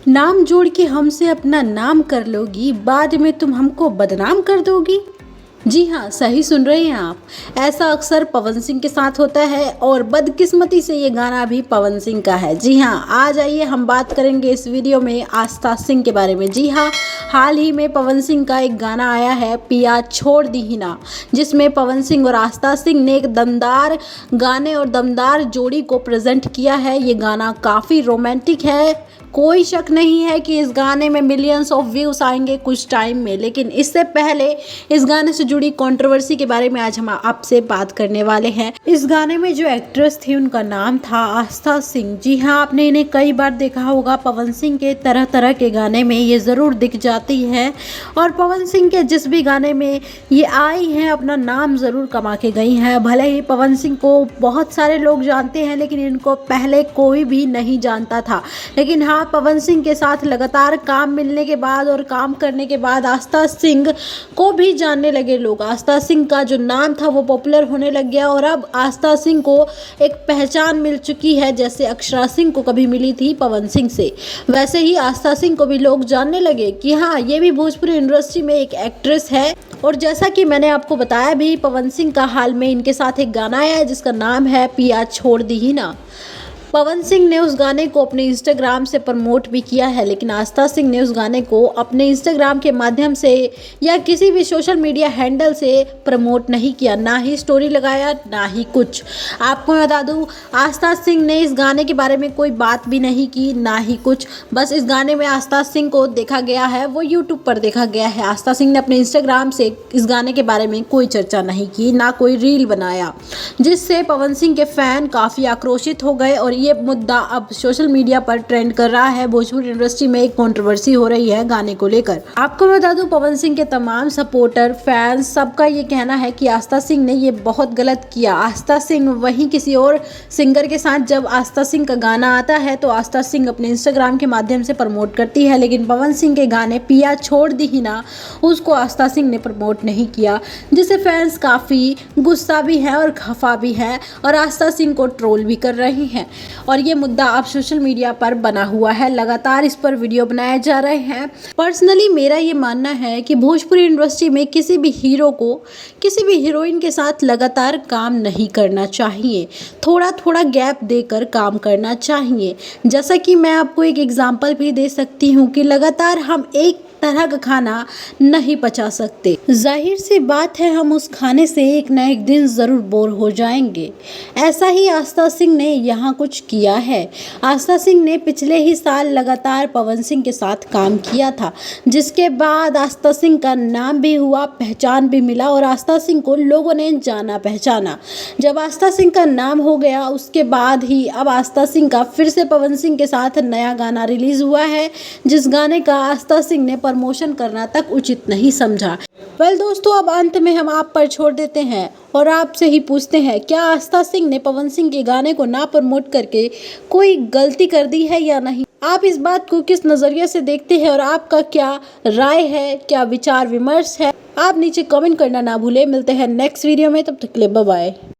नाम जोड़ के हमसे अपना नाम कर लोगी, बाद में तुम हमको बदनाम कर दोगी। जी हाँ, सही सुन रहे हैं आप। ऐसा अक्सर पवन सिंह के साथ होता है और बदकिस्मती से ये गाना भी पवन सिंह का है। जी हाँ, आज आइए हम बात करेंगे इस वीडियो में आस्था सिंह के बारे में। जी हाँ, हाल ही में पवन सिंह का एक गाना आया है, पिया छोड़ दी ही ना, जिसमें पवन सिंह और आस्था सिंह ने एक दमदार गाने और दमदार जोड़ी को प्रेजेंट किया है। ये गाना काफ़ी रोमांटिक है। कोई शक नहीं है कि इस गाने में मिलियंस ऑफ व्यूज आएंगे कुछ टाइम में, लेकिन इससे पहले इस गाने से जुड़ी कंट्रोवर्सी के बारे में आज हम आपसे बात करने वाले हैं। इस गाने में जो एक्ट्रेस थी उनका नाम था आस्था सिंह। जी हाँ, आपने इन्हें कई बार देखा होगा। पवन सिंह के तरह तरह के गाने में ये ज़रूर दिख जाती है और पवन सिंह के जिस भी गाने में ये आई हैं अपना नाम ज़रूर कमा के गई हैं। भले ही पवन सिंह को बहुत सारे लोग जानते हैं, लेकिन इनको पहले कोई भी नहीं जानता था। लेकिन हाँ, पवन सिंह के साथ लगातार काम मिलने के बाद और काम करने के बाद आस्था सिंह को भी जानने लगे लोग। आस्था सिंह का जो नाम था वो पॉपुलर होने लग गया और अब आस्था सिंह को एक पहचान मिल चुकी है। जैसे अक्षरा सिंह को कभी मिली थी पवन सिंह से, वैसे ही आस्था सिंह को भी लोग जानने लगे कि हाँ, ये भी भोजपुरी इंडस्ट्री में एक एक्ट्रेस है। और जैसा कि मैंने आपको बताया भी, पवन सिंह का हाल में इनके साथ एक गाना आया है जिसका नाम है पिया छोड़ दी ही ना। पवन सिंह ने उस गाने को अपने इंस्टाग्राम से प्रमोट भी किया है, लेकिन आस्था सिंह ने उस गाने को अपने इंस्टाग्राम के माध्यम से या किसी भी सोशल मीडिया हैंडल से प्रमोट नहीं किया, ना ही स्टोरी लगाया, ना ही कुछ। आपको बता दूं, आस्था सिंह ने इस गाने के बारे में कोई बात भी नहीं की, ना ही कुछ। बस इस गाने में आस्था सिंह को देखा गया है, वो यूट्यूब पर देखा गया है। आस्था सिंह ने अपने इंस्टाग्राम से इस गाने के बारे में कोई चर्चा नहीं की, ना कोई रील बनाया, जिससे पवन सिंह के फैन काफ़ी आक्रोशित हो गए और ये मुद्दा अब सोशल मीडिया पर ट्रेंड कर रहा है। भोजपुरी इंडस्ट्री में एक कंट्रोवर्सी हो रही है गाने को लेकर। आपको बता दूं, पवन सिंह के तमाम सपोर्टर, फैंस, सबका ये कहना है कि आस्था सिंह ने ये बहुत गलत किया। आस्था सिंह वहीं किसी और सिंगर के साथ जब आस्था सिंह का गाना आता है तो आस्था सिंह अपने इंस्टाग्राम के माध्यम से प्रमोट करती है, लेकिन पवन सिंह के गाने पिया छोड़ दी ही ना, उसको आस्था सिंह ने प्रमोट नहीं किया, जिससे फैंस काफ़ी गुस्सा भी है और खफा भी है और आस्था सिंह को ट्रोल भी कर रही हैं। और ये मुद्दा अब सोशल मीडिया पर बना हुआ है, लगातार इस पर वीडियो बनाए जा रहे हैं। पर्सनली मेरा ये मानना है कि भोजपुरी इंडस्ट्री में किसी भी हीरो को किसी भी हीरोइन के साथ लगातार काम नहीं करना चाहिए, थोड़ा थोड़ा गैप देकर काम करना चाहिए। जैसा कि मैं आपको एक एग्जांपल भी दे सकती हूँ कि लगातार हम एक तरह का खाना नहीं पचा सकते। जाहिर सी बात है, हम उस खाने से एक न एक दिन ज़रूर बोर हो जाएंगे। ऐसा ही आस्था सिंह ने यहाँ कुछ किया है। आस्था सिंह ने पिछले ही साल लगातार पवन सिंह के साथ काम किया था, जिसके बाद आस्था सिंह का नाम भी हुआ, पहचान भी मिला और आस्था सिंह को लोगों ने जाना पहचाना। जब आस्था सिंह का नाम हो गया, उसके बाद ही अब आस्था सिंह का फिर से पवन सिंह के साथ नया गाना रिलीज हुआ है, जिस गाने का आस्था सिंह ने प्रमोशन करना तक उचित नहीं समझा। दोस्तों, अब अंत में हम आप पर छोड़ देते हैं और आपसे ही पूछते हैं, क्या आस्था सिंह ने पवन सिंह के गाने को ना प्रमोट करके कोई गलती कर दी है या नहीं? आप इस बात को किस नज़रिए से देखते हैं और आपका क्या राय है, क्या विचार विमर्श है? आप नीचे कमेंट करना ना भूलें। मिलते हैं नेक्स्ट वीडियो में, तब तक के लिए बाय बाय।